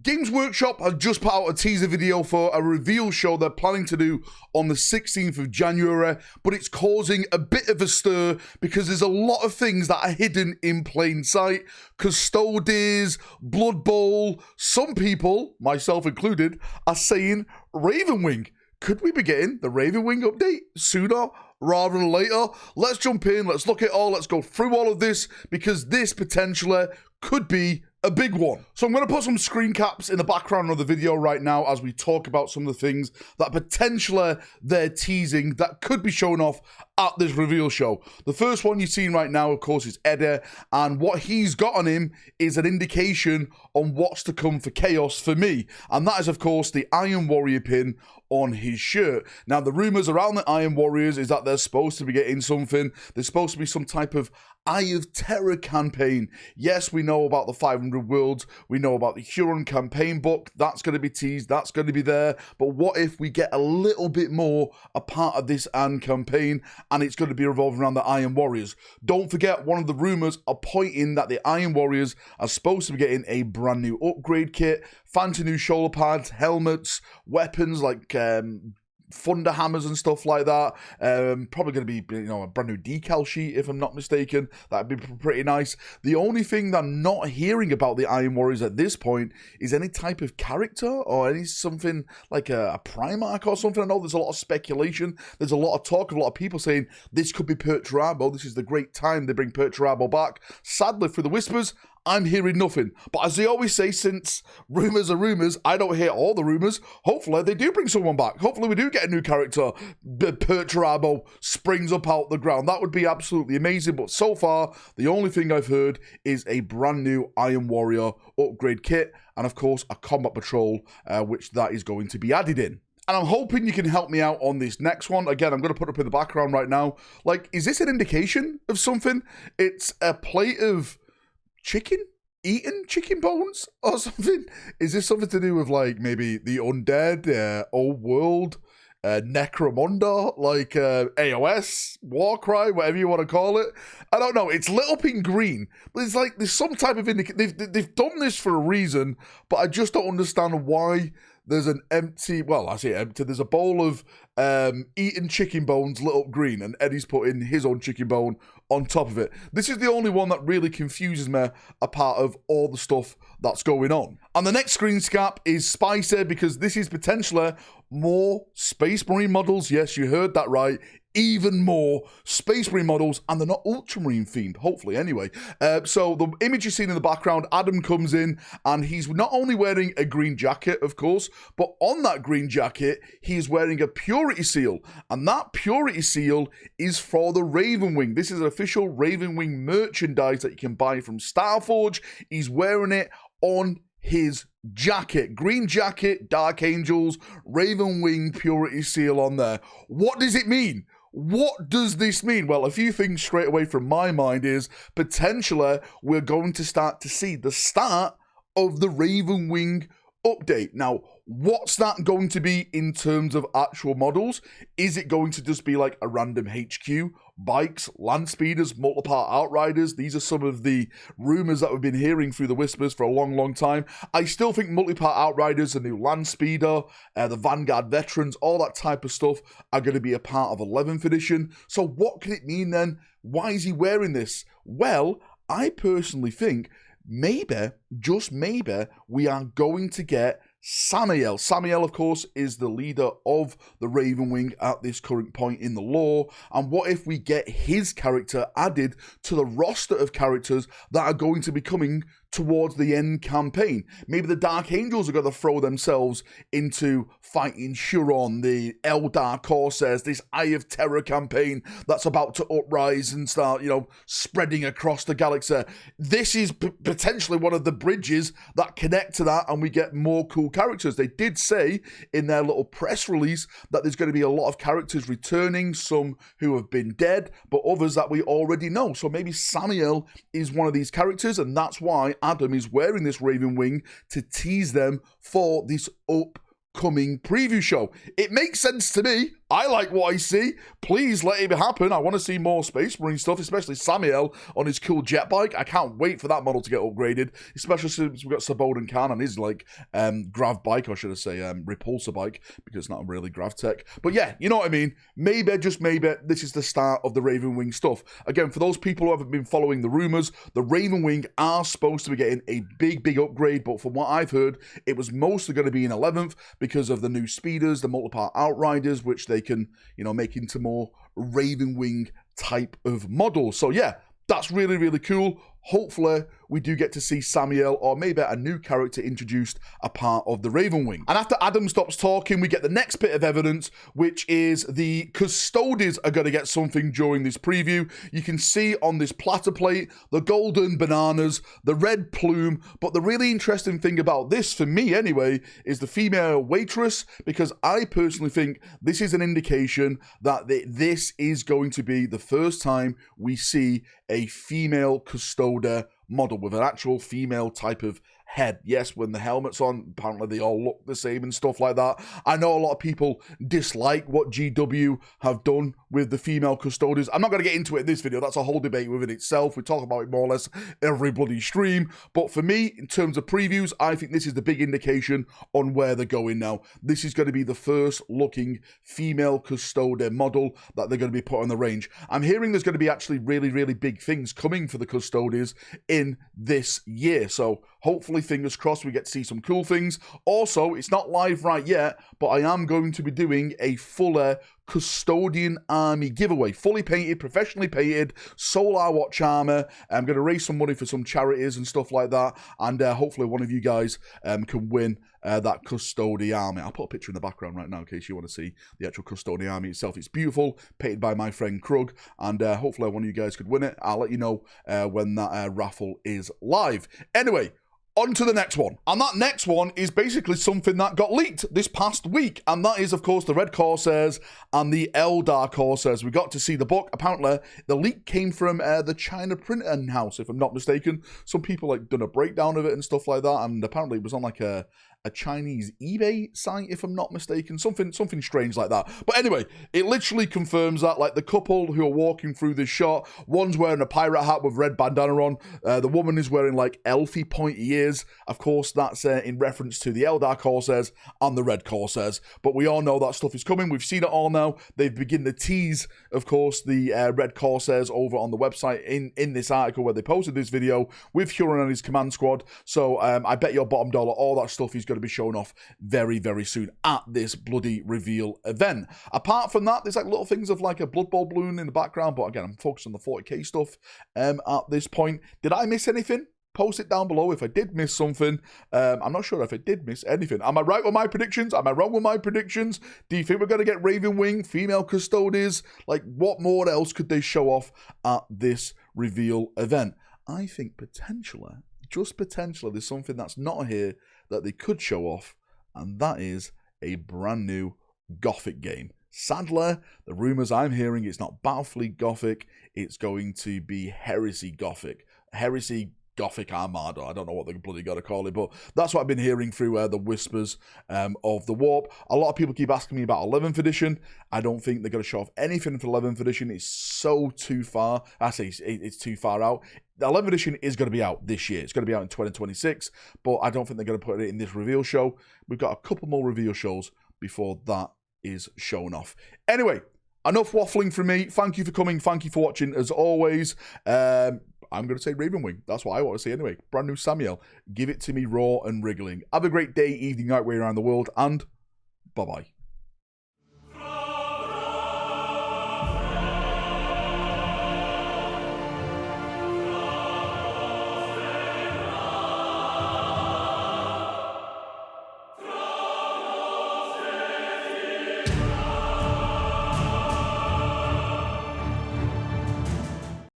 Games Workshop has just put out a teaser video for a reveal show they're planning to do on the 16th of January, but it's causing a bit of a stir because there's a lot of things that are hidden in plain sight. Custodes, Blood Bowl, some people, myself included, are saying RAVENWING. Could we be getting the RAVENWING update sooner rather than later? Let's jump in, let's look at it all, let's go through all of this, because this potentially could be a big one. So I'm going to put some screen caps in the background of the video right now as we talk about some of the things that potentially they're teasing that could be shown off at this reveal show. The first one you've seen right now, of course, is Eddie, and what he's got on him is an indication on what's to come for Chaos for me, and that is, of course, the Iron Warrior pin on his shirt. Now, the rumors around the Iron Warriors is that they're supposed to be getting something. There's supposed to be some type of Eye of Terror campaign. Yes, we know about the 500 Worlds. We know about the Huron campaign book. That's going to be teased. That's going to be there. But what if we get a little bit more a part of this campaign, and it's going to be revolving around the Iron Warriors? Don't forget, one of the rumors are pointing that the Iron Warriors are supposed to be getting a brand new upgrade kit, fancy new shoulder pads, helmets, weapons like thunder hammers and stuff like that. Probably going to be, a brand new decal sheet, if I'm not mistaken. That'd be pretty nice. The only thing that I'm not hearing about the Iron Warriors at this point is any type of character or something like a Primarch or something. I know there's a lot of speculation. There's a lot of talk of a lot of people saying this could be Perturabo. This is the great time they bring Perturabo back. Sadly, through the whispers, I'm hearing nothing. But as they always say, since rumors are rumors, I don't hear all the rumors. Hopefully, they do bring someone back. Hopefully, we do get a new character. Perturabo springs up out the ground. That would be absolutely amazing. But so far, the only thing I've heard is a brand new Iron Warrior upgrade kit. And of course, a combat patrol, which that is going to be added in. And I'm hoping you can help me out on this next one. Again, I'm going to put it up in the background right now. Like, is this an indication of something? It's a plate of chicken? Eating chicken bones or something? Is this something to do with, like, maybe the undead, old world, Necromunda, like AOS, Warcry, whatever you want to call it? I don't know. It's lit up in green, but it's like there's some type of they've done this for a reason, but I just don't understand why there's an empty, well, I say empty, there's a bowl of eaten chicken bones lit up green, and Eddie's putting his own chicken bone on top of it. This is the only one that really confuses me, a part of all the stuff that's going on. And the next screen cap is spicy, because this is potentially more Space Marine models. Yes, you heard that right. Even more Space Marine models, and they're not Ultramarine themed, hopefully, anyway. So the image you're seeing in the background, Adam comes in, and he's not only wearing a green jacket, of course, but on that green jacket, he's wearing a Purity Seal, and that Purity Seal is for the RAVENWING. This is an official RAVENWING merchandise that you can buy from Starforge. He's wearing it on his jacket. Green jacket, Dark Angels, RAVENWING Purity Seal on there. What does it mean? What does this mean? Well, a few things straight away from my mind is potentially we're going to start to see the start of the RAVENWING update. Now, what's that going to be in terms of actual models? Is it going to just be like a random HQ, bikes, land speeders, multi-part outriders? These are some of the rumors that we've been hearing through the whispers for a long, long time. I still think multi-part outriders, the new land speeder, the Vanguard veterans, all that type of stuff are going to be a part of 11th edition. So what can it mean then? Why is he wearing this? Well, I personally think maybe, just maybe, we are going to get Samael. Samael, of course, is the leader of the RAVENWING at this current point in the lore. And what if we get his character added to the roster of characters that are going to be coming towards the end campaign? Maybe the Dark Angels are going to throw themselves into fighting Huron, the Eldar Corsairs, this Eye of Terror campaign that's about to uprise and start, spreading across the galaxy. This is potentially one of the bridges that connect to that, and we get more cool characters. They did say in their little press release that there's going to be a lot of characters returning, some who have been dead, but others that we already know. So maybe Samael is one of these characters, and that's why Adam is wearing this RAVENWING to tease them for this upcoming preview show. It makes sense to me. I like what I see. Please let it happen. I want to see more Space Marine stuff, especially Samuel on his cool jet bike. I can't wait for that model to get upgraded, especially since we've got Sabodin Khan on his like grav bike, or should I say repulsor bike, because it's not really grav tech. But yeah, you know what I mean. Maybe, just maybe, this is the start of the Ravenwing stuff. Again, for those people who haven't been following the rumors, the Ravenwing are supposed to be getting a big upgrade, but from what I've heard, it was mostly going to be in 11th because of the new speeders, the multi-part outriders, which they can, you know, make into more Ravenwing type of models. So yeah, that's really cool. Hopefully, we do get to see Samuel or maybe a new character introduced a part of the Ravenwing. And after Adam stops talking, we get the next bit of evidence, which is the Custodes are going to get something during this preview. You can see on this platter plate, the golden bananas, the red plume, but the really interesting thing about this, for me anyway, is the female waitress, because I personally think this is an indication that this is going to be the first time we see a female Custodes model with an actual female type of head. Yes, when the helmet's on, apparently they all look the same and stuff like that. I know a lot of people dislike what GW have done with the female Custodes. I'm not going to get into it in this video. That's a whole debate within itself. We talk about it more or less every bloody stream. But for me, in terms of previews, I think this is the big indication on where they're going now. This is going to be the first looking female Custodes model that they're going to be put on the range. I'm hearing there's going to be actually really big things coming for the Custodes in this year. So hopefully, fingers crossed, we get to see some cool things. Also, it's not live right yet, but I am going to be doing a fuller Custodian Army giveaway. Fully painted, professionally painted, Solar Watch armor. I'm going to raise some money for some charities and stuff like that. And hopefully one of you guys can win that Custodian Army. I'll put a picture in the background right now in case you want to see the actual Custodian Army itself. It's beautiful, painted by my friend Krug. And hopefully one of you guys could win it. I'll let you know when that raffle is live. Anyway, on to the next one. And that next one is basically something that got leaked this past week. And that is, of course, the Red Corsairs and the Eldar Corsairs. We got to see the book. Apparently, the leak came from the China printing house, if I'm not mistaken. Some people like done a breakdown of it and stuff like that. And apparently it was on like a Chinese eBay site, if I'm not mistaken, something strange like that. But anyway, it literally confirms that, like, the couple who are walking through this shot, one's wearing a pirate hat with red bandana on, the woman is wearing like elfy pointy ears. Of course, that's in reference to the Eldar Corsairs and the Red Corsairs. But we all know that stuff is coming. We've seen it all now. They've begun to tease, of course, the Red Corsairs over on the website in this article where they posted this video with Huron and his command squad. So I bet your bottom dollar all that stuff is going to be shown off very soon at this bloody reveal event. Apart from that, there's like little things of like a Blood Bowl balloon in the background, but again, I'm focused on the 40k stuff at this point. Did I miss anything? Post it down below if I did miss something. I'm not sure if I did miss anything. Am I right with my predictions? Am I wrong with my predictions? Do you think we're going to get Ravenwing, female Custodes? Like, what more else could they show off at this reveal event? I think potentially, just potentially, there's something that's not here that they could show off, and that is a brand new Gothic game. Sadly, the rumors I'm hearing, it's not Battlefleet Gothic, it's going to be Heresy Gothic. Heresy Gothic Armada. I don't know what they bloody got to call it, but that's what I've been hearing through the whispers of the warp. A lot of people keep asking me about 11th edition. I don't think they're going to show off anything for 11th edition. It's so too far. I say it's too far out. The 11th edition is going to be out this year. It's going to be out in 2026, but I don't think they're going to put it in this reveal show. We've got a couple more reveal shows before that is shown off. Anyway, enough waffling from me. Thank you for coming. Thank you for watching, as always. I'm going to say Ravenwing. That's what I want to see anyway. Brand new Samuel. Give it to me raw and wriggling. Have a great day, evening, night, way around the world, and bye-bye.